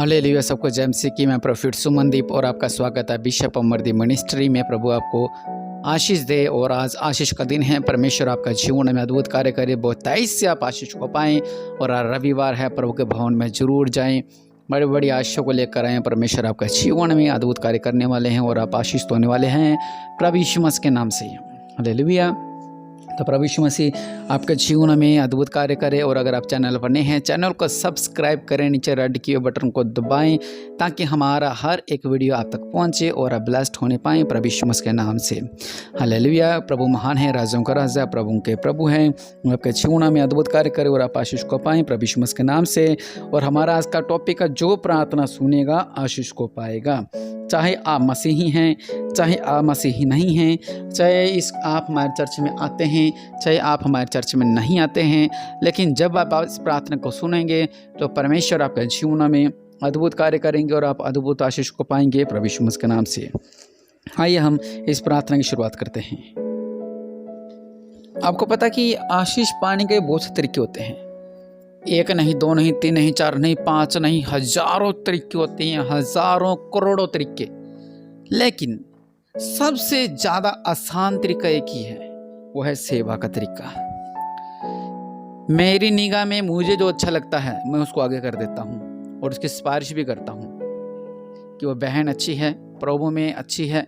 Hallelujah. सबको जय मसीह की। मैं प्रोफेट सुमनदीप और आपका स्वागत है बिशप अमरदीप मिनिस्ट्री में। प्रभु आपको आशीष दे और आज आशीष का दिन है। परमेश्वर आपका जीवन में अद्भुत कार्य करे, बहुत तेईस से आप आशीष को पाएं। और आज रविवार है, प्रभु के भवन में जरूर जाएं, बड़ी बड़ी आशीषों को लेकर आएँ। परमेश्वर आपका जीवन में अद्भुत कार्य करने वाले हैं और आप आशीष होने वाले हैं प्रभु यीशु मसीह के नाम से। हालेलुया। तो प्रभु यीशु मसीह आपके जीवन में अद्भुत कार्य करे। और अगर आप चैनल पर नए हैं, चैनल को सब्सक्राइब करें, नीचे रेड किए बटन को दबाएं ताकि हमारा हर एक वीडियो आप तक पहुंचे और आप ब्लेस्ड होने पाएं प्रभु यीशु मसीह के नाम से। हालेलुया। प्रभु महान है, राजों का राजा, प्रभु के प्रभु हैं। आपके जीवन में अद्भुत कार्य करे और आप आशीष को पाएं प्रभु यीशु मसीह के नाम से। और हमारा आज का टॉपिक है, जो प्रार्थना सुनेगा आशीष को पाएगा। चाहे आप मसीही हैं, चाहे आप मसीही नहीं हैं, चाहे आप हमारे चर्च में आते हैं, चाहे आप हमारे चर्च में नहीं आते हैं, लेकिन जब आप इस प्रार्थना को सुनेंगे तो परमेश्वर आपके जीवन में अद्भुत कार्य करेंगे और आप अद्भुत आशीष को पाएंगे प्रभु यीशु मसीह के नाम से। आइए हम इस प्रार्थना की शुरुआत करते हैं। आपको पता कि आशीष पाने के बहुत से तरीके होते हैं। एक नहीं, दो नहीं, तीन नहीं, चार नहीं, पांच नहीं, हजारों तरीके होते हैं, हजारों करोड़ों तरीके। लेकिन सबसे ज्यादा आसान तरीका एक ही है, वो है सेवा का तरीका। मेरी निगाह में मुझे जो अच्छा लगता है मैं उसको आगे कर देता हूँ और उसकी सिफारिश भी करता हूँ कि वो बहन अच्छी है, प्रभु में अच्छी है,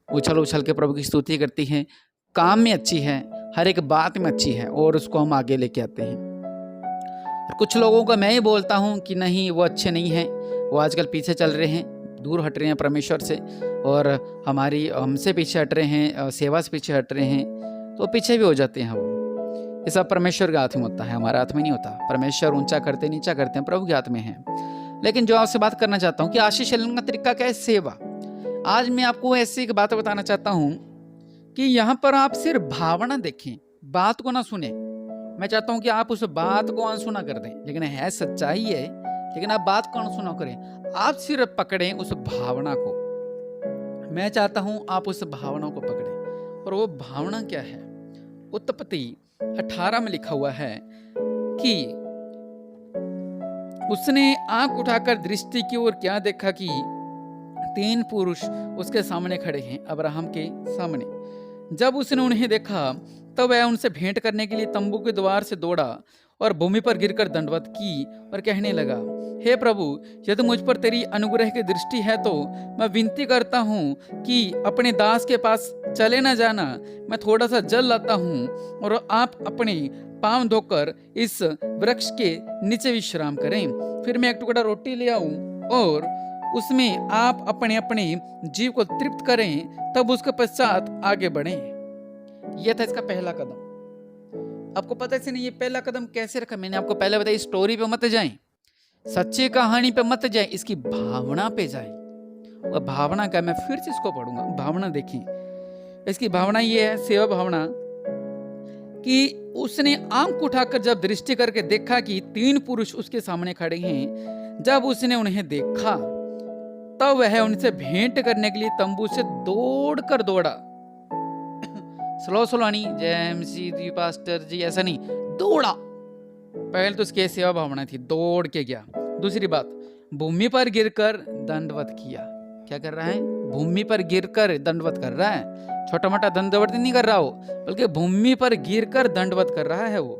उछल उछल के प्रभु की स्तुति करती है, काम में अच्छी है, हर एक बात में अच्छी है, और उसको हम आगे लेके आते हैं। और कुछ लोगों को मैं ही बोलता हूँ कि नहीं, वो अच्छे नहीं हैं, वो आजकल पीछे चल रहे हैं, दूर हट रहे हैं परमेश्वर से, और हमसे पीछे हट रहे हैं, सेवा से पीछे हट रहे हैं, तो पीछे भी हो जाते हैं। वो ये सब परमेश्वर के हाथ में होता है, हमारे हाथ में नहीं होता। परमेश्वर ऊंचा करते नीचा करते हैं, प्रभु के हाथ में है। लेकिन जो आपसे बात करना चाहता हूँ कि आशीष लेने का तरीका क्या है, सेवा। आज मैं आपको ऐसी एक बात बताना चाहता हूँ कि यहाँ पर आप सिर्फ भावना देखें, बात को ना सुने। मैं चाहता हूं कि आप उस बात को अनसुना कर दें, लेकिन है सच्चाई है, लेकिन आप बात को अनसुना करें। आप सिर्फ पकड़ें उस भावना को। मैं चाहता हूं आप उस भावना को पकड़ें। और वो भावना क्या है? उत्पत्ति 18 में लिखा हुआ है कि उसने आंख उठाकर दृष्टि की और क्या देखा कि 3 पुरुष उसके सामने खड़े हैं, अब्राहम के सामने। जब उसने उन्हें देखा तब वह उनसे भेंट करने के लिए तंबू के द्वार से दौड़ा और भूमि पर गिरकर दंडवत की और कहने लगा, हे प्रभु, यदि मुझ पर तेरी अनुग्रह की दृष्टि है तो मैं विनती करता हूँ कि अपने दास के पास चले न जाना। मैं थोड़ा सा जल लाता हूँ और आप अपने पांव धोकर इस वृक्ष के नीचे विश्राम करें। फिर मैं एक टुकड़ा रोटी ले आऊं और उसमें आप अपने अपने जीव को तृप्त करें, तब उसके पश्चात आगे बढ़ें। यह था इसका पहला कदम। आपको पता है ये पहला कदम कैसे रखा? मैंने आपको पहले बताया, स्टोरी पे मत जाएं, सच्ची कहानी पे मत जाएं, इसकी भावना पे जाएं। और भावना क्या, मैं फिर से इसको पढ़ूंगा, भावना देखिए। इसकी भावना ये है, सेवा भावना, कि उसने आंख उठाकर जब दृष्टि करके देखा कि 3 पुरुष उसके सामने खड़े हैं। जब उसने उन्हें देखा तब वह उनसे भेंट करने के लिए तंबू से दौड़कर दौड़ा। स्लो नहीं, जय मसीह पास्टर जी, ऐसा नहीं, दौड़ा। पहले तो उसकी सेवा भावना थी, दौड़ के गया। दूसरी बात, भूमि पर गिरकर दंडवत किया। क्या कर रहा है? भूमि पर गिरकर दंडवत कर रहा है। छोटा मोटा दंडवत नहीं कर रहा हो, बल्कि भूमि पर गिरकर दंडवत कर रहा है वो।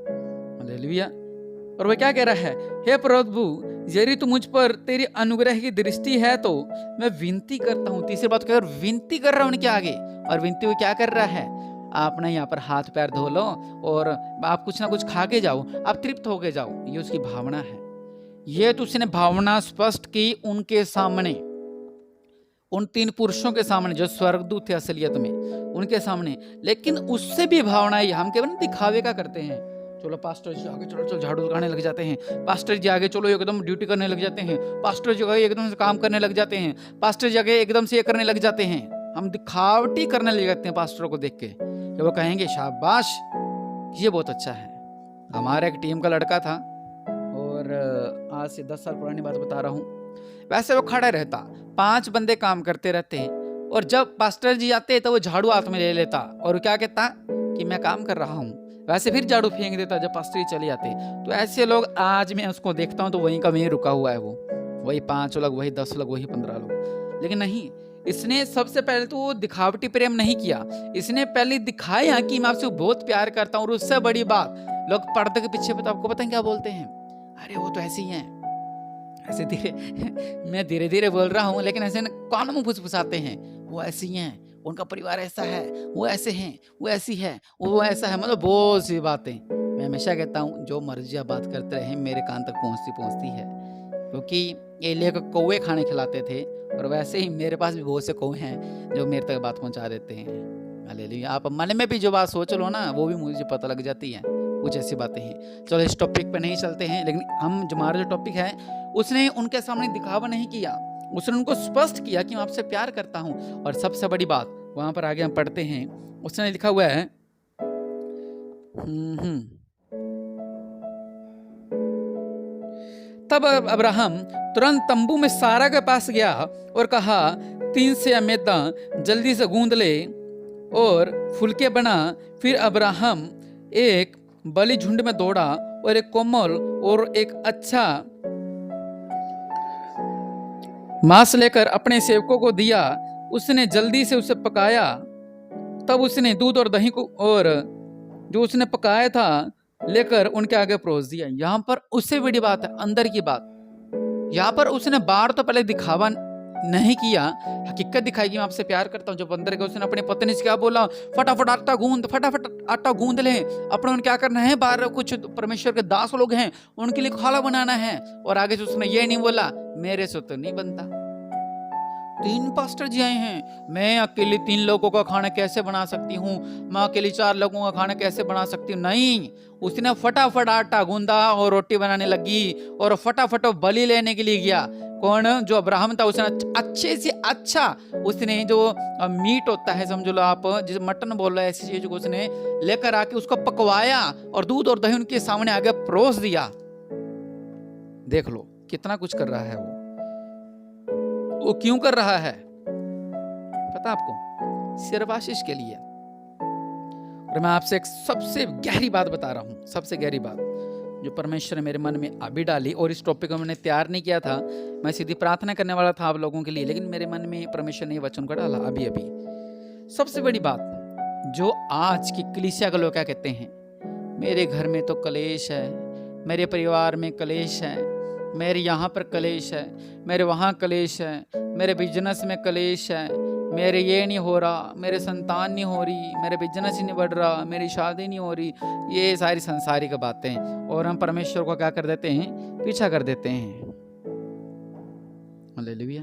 हालेलुया। और वह क्या कह रहा है? हे प्रभु, यदि तू मुझ पर तेरी अनुग्रह की दृष्टि है तो मैं विनती करता हूँ। तीसरी बात क्या, विनती कर रहा हूँ उनके आगे। और विनती वो क्या कर रहा है? आप ना यहाँ पर हाथ पैर धो लो और आप कुछ ना कुछ खा के जाओ, आप तृप्त होके जाओ। ये उसकी भावना है। ये तो उसने भावना स्पष्ट की उनके सामने, उन 3 पुरुषों के सामने जो स्वर्गदूत थे असलियत में, उनके सामने। लेकिन उससे भी भावना है, हम केवल दिखावे का करते हैं। चलो पास्टर जी आगे चलो, झाड़ू लगाने लग जाते हैं। पास्टर जी आगे चलो, एकदम ड्यूटी करने लग जाते हैं। पास्टर जी आगे एकदम से काम करने लग जाते हैं। पास्टर जी आगे एकदम से ये करने लग जाते हैं। हम दिखावटी करने लग जाते हैं पास्टरों को देख के, कि वो कहेंगे शाबाश, ये बहुत अच्छा है। हमारे एक टीम का लड़का था, और आज से 10 साल पुरानी बात बता रहा हूँ। वैसे वो खड़ा रहता, 5 बंदे काम करते रहते हैं, और जब पास्टर जी आते तो वो झाड़ू हाथ में ले लेता और क्या कहता कि मैं काम कर रहा हूँ। वैसे फिर झाड़ू फेंक देता जब पास्टर जी चले जाते। तो ऐसे लोग आज मैं उसको देखता हूँ तो वहीं का वहीं रुका हुआ है वो। वही 5 लोग, वही 10 लोग, वही 15 लोग। लेकिन नहीं, इसने सबसे पहले तो वो दिखावटी प्रेम नहीं किया, इसने पहले दिखाया कि मैं आपसे बहुत प्यार करता हूँ। और उससे बड़ी बात, लोग पर्दे के पीछे तो आपको पता है क्या बोलते हैं, अरे वो तो ऐसे ही हैं, ऐसे धीरे मैं धीरे धीरे बोल रहा हूँ लेकिन ऐसे कान में फुसफुसाते हैं, वो ऐसी हैं, उनका परिवार ऐसा है, वो ऐसे हैं, वो ऐसी है, वो ऐसा है, मतलब बहुत सी बातें। मैं हमेशा कहता हूँ जो मर्जी आप बात करते रहे, मेरे कान तक पहुँचती है, क्योंकि एलिया को कौवे खाने खिलाते थे, और वैसे ही मेरे पास भी बहुत से कौवे हैं जो मेरे तक बात पहुँचा देते हैं। हालेलुया। आप मन में भी जो बात सोच लो ना, वो भी मुझे पता लग जाती है, कुछ ऐसी बातें हैं। चलो इस टॉपिक पे नहीं चलते हैं, लेकिन हम हमारा जो टॉपिक है, उसने उनके सामने दिखावा नहीं किया, उसने उनको स्पष्ट किया कि मैं आपसे प्यार करता हूँ। और सबसे बड़ी बात, वहां पर आगे हम पढ़ते हैं, उसने लिखा हुआ है तब अब्राहम तुरंत तंबू में सारा के पास गया और कहा, 3 से मैदा जल्दी से गूंद ले और फुलके बना। फिर अब्राहम एक बलि झुंड में दौड़ा और एक कोमल और एक अच्छा मांस लेकर अपने सेवकों को दिया। उसने जल्दी से उसे पकाया। तब उसने दूध और दही को और जो उसने पकाया था लेकर उनके आगे परोस दिया। यहाँ पर उससे बड़ी बात है, अंदर की बात। यहाँ पर उसने बाहर तो पहले दिखावा नहीं किया, हकीकत दिखाई कि मैं आपसे प्यार करता हूँ। जब अंदर गए, उसने अपनी पत्नी से क्या बोला, फटाफट आटा गूंद ले, अपने उन्हें क्या करना है, बाहर कुछ परमेश्वर के दास लोग हैं, उनके लिए खाना बनाना है। और आगे से उसने ये नहीं बोला, मेरे से तो नहीं बनता, 3 पास्टर जी आए हैं, मैं अकेले 3 लोगों का खाना कैसे बना सकती हूँ, मैं अकेले 4 लोगों का खाना कैसे बना सकती हूँ। नहीं, उसने फटाफट आटा गूंदा और रोटी बनाने लगी और फटाफट बलि लेने के लिए गया। कौन? जो अब्राहम था। उसने अच्छे से अच्छा, उसने जो मीट होता है, समझ लो आप, जिसे मटन बोल रहे हैं, ऐसी चीज को उसने लेकर आके उसको पकवाया और दूध और दही उनके सामने आगे परोस दिया। देख लो कितना कुछ कर रहा है वो क्यों कर रहा है पता आपको? सिर्फ आशीष के लिए। और मैं आपसे एक सबसे गहरी बात बता रहा हूं, सबसे गहरी बात जो परमेश्वर ने मेरे मन में अभी डाली। और इस टॉपिक को मैंने तैयार नहीं किया था, मैं सीधी प्रार्थना करने वाला था आप लोगों के लिए, लेकिन मेरे मन में परमेश्वर ने वचन को डाला अभी अभी। सबसे बड़ी बात जो आज की कलीसिया के लोग क्या कहते हैं, मेरे घर में तो कलेश है, मेरे परिवार में कलेश है, मेरे यहाँ पर कलेश है, मेरे वहाँ कलेश है, मेरे बिजनेस में कलेश है, मेरे ये नहीं हो रहा, मेरे संतान नहीं हो रही, मेरे बिजनेस ही नहीं बढ़ रहा, मेरी शादी नहीं हो रही, ये सारी संसारिक बातें। और हम परमेश्वर को क्या कर देते हैं, पीछा कर देते हैं। हालेलुया।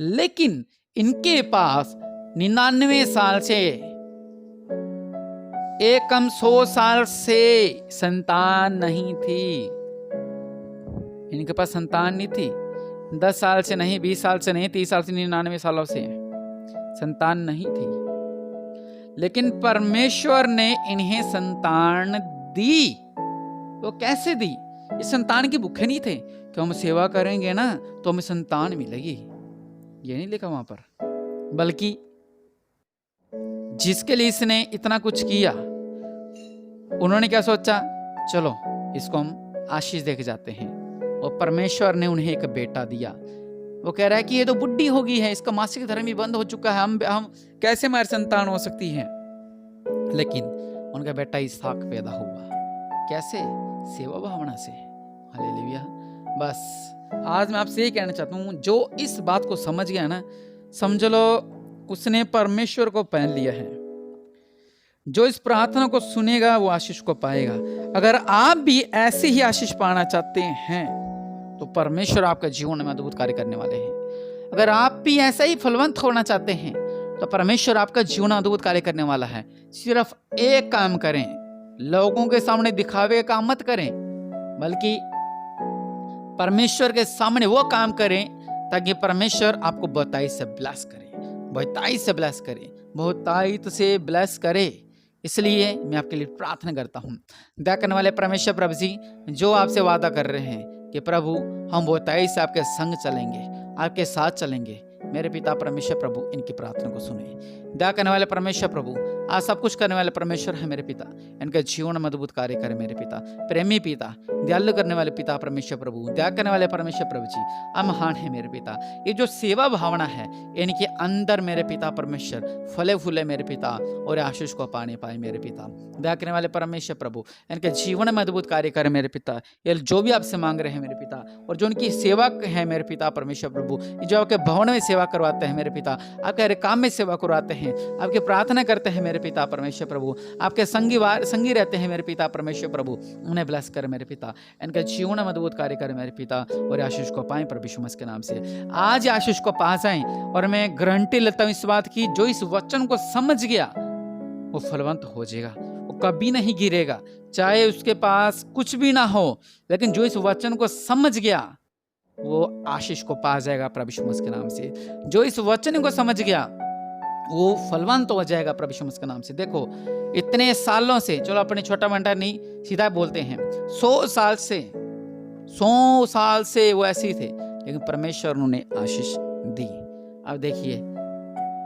लेकिन इनके पास 99 साल से, एक कम 100 साल से संतान नहीं थी। इनके पास संतान नहीं थी, 10 साल से नहीं, 20 साल से नहीं, 30 साल से, 99 सालों से संतान नहीं थी। लेकिन परमेश्वर ने इन्हें संतान दी। वो कैसे दी? इस संतान के भूखे नहीं थे कि हम सेवा करेंगे ना तो हमें संतान मिलेगी, ये नहीं लिखा वहां पर। बल्कि जिसके लिए इसने इतना कुछ किया, उन्होंने क्या सोचा, चलो इसको हम आशीष देके जाते हैं। और परमेश्वर ने उन्हें एक बेटा दिया। वो कह रहा है कि ये तो बुढ़ी हो गई है, इसका मासिक धर्म भी बंद हो चुका है, हम कैसे हमारी संतान हो सकती है। लेकिन उनका बेटा इसहाक पैदा हुआ। कैसे? सेवा भावना से। हालेलुया। बस आज मैं आपसे ये कहना चाहता हूँ, जो इस बात को समझ गया ना, समझ लो उसने परमेश्वर को पहन लिया है। जो इस प्रार्थना को सुनेगा वो आशीष को पाएगा। अगर आप भी ऐसी ही आशीष पाना चाहते हैं तो परमेश्वर आपका जीवन में अद्भुत कार्य करने वाले हैं। अगर आप भी ऐसा ही फलवंत होना चाहते हैं तो परमेश्वर आपका जीवन अद्भुत कार्य करने वाला है। सिर्फ एक काम करें, लोगों के सामने दिखावे का काम मत करें, बल्कि परमेश्वर के सामने वो काम करें ताकि परमेश्वर आपको बहुतायत से ब्लेस करे, बहुतायत से ब्लेस करे, बहुतायत से ब्लेस करे। इसलिए मैं आपके लिए प्रार्थना करता हूँ। दया करने वाले परमेश्वर प्रभु जी, जो आपसे वादा कर रहे हैं कि प्रभु हम बहुतायत से आपके संग चलेंगे, आपके साथ चलेंगे, मेरे पिता परमेश्वर प्रभु इनकी प्रार्थना को सुने। दया करने वाले परमेश्वर प्रभु, आज सब कुछ करने वाले परमेश्वर है मेरे पिता, इनके जीवन में अद्भुत कार्य करे मेरे पिता। प्रेमी पिता, दयालु करने वाले पिता परमेश्वर प्रभु, दया करने वाले परमेश्वर प्रभु जी, आप महान है मेरे पिता। ये जो सेवा भावना है इनके अंदर मेरे पिता परमेश्वर फले फूले मेरे पिता, और आशीष को पाने पाए मेरे पिता। दया करने वाले परमेश्वर प्रभु, इनके जीवन में अद्भुत कार्य करे मेरे पिता। ये जो भी आपसे मांग रहे हैं मेरे पिता, और जो उनकी सेवा है मेरे पिता परमेश्वर प्रभु, जो आपके भवन में सेवा करवाते हैं मेरे पिता, आपके हर काम में सेवा करवाते हैं, आपके प्रार्थना करते हैं मेरे पिता परमेश्वर प्रभु, आपके संगी रहते हैं मेरे पिता परमेश्वर प्रभु, उन्हें ब्लेस कर मेरे पिता। इनके जीवन में अद्भुत कार्य करे मेरे पिता, और आशीष को पाएं प्रभु यीशु मसीह के नाम से। आज आशीष को पा जाएं, और मैं गारंटी लेता हूं इस बात की, जो इस वचन को समझ गया वो फलवंत हो जाएगा, वो कभी नहीं गिरेगा, चाहे उसके पास कुछ भी ना हो, लेकिन जो इस वचन को समझ गया वो आशीष को पा जाएगा प्रभु यीशु मसीह के नाम से। जो इस वचन को समझ गया वो फलवंत हो जाएगा प्रभु यीशु मसीह के नाम से। देखो इतने सालों से, चलो अपने छोटा मंटा नहीं सीधा बोलते हैं, 100 साल से वो ऐसे ही थे, लेकिन परमेश्वर उन्होंने आशीष दी। अब देखिए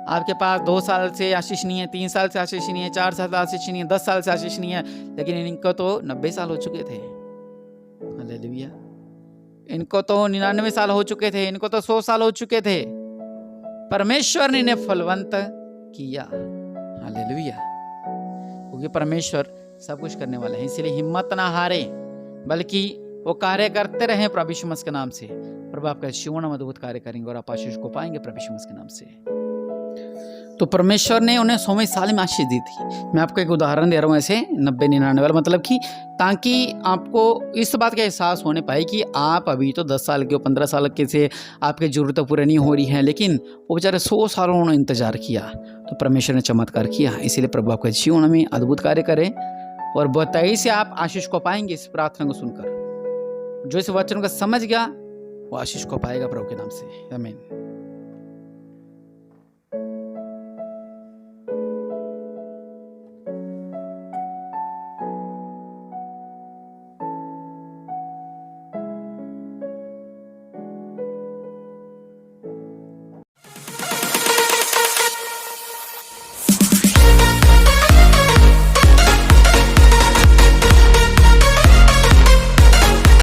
आपके पास 2 साल से आशीष नहीं है, 3 साल से आशीष नहीं है, 4 साल से आशीष नहीं है, 10 साल से आशीष नहीं है, लेकिन इनको तो 90 साल हो चुके थे। हालेलुया। इनको तो 99 साल हो चुके थे, इनको तो 100 साल हो चुके थे। परमेश्वर ने इन्हें फलवंत किया। हालेलुया। क्योंकि परमेश्वर सब कुछ करने वाला है, इसलिए हिम्मत ना हारे, बल्कि वो कार्य करते रहे प्रभु यीशु मसीह के नाम से। प्रभु आपका जीवन में अद्भुत कार्य करेंगे और आप आशीष को पाएंगे प्रभु यीशु मसीह के नाम से। तो परमेश्वर ने उन्हें 100वें साल में आशीष दी थी। मैं आपको एक उदाहरण दे रहा हूँ ऐसे 90-99 वाला, मतलब कि ताकि आपको इस बात का एहसास होने पाए कि आप अभी तो 10 साल के हो, 15 साल के से आपकी ज़रूरतें पूरी नहीं हो रही हैं, लेकिन वो बेचारे 100 सालों उन्होंने इंतजार किया, तो परमेश्वर ने चमत्कार किया। इसीलिए प्रभु आपके जीवन में अद्भुत कार्य करें, और बताइए से आप आशीष को पाएंगे इस प्रार्थना को सुनकर। जो इस वचन को समझ गया वो आशीष को पाएगा प्रभु के नाम से। आमीन।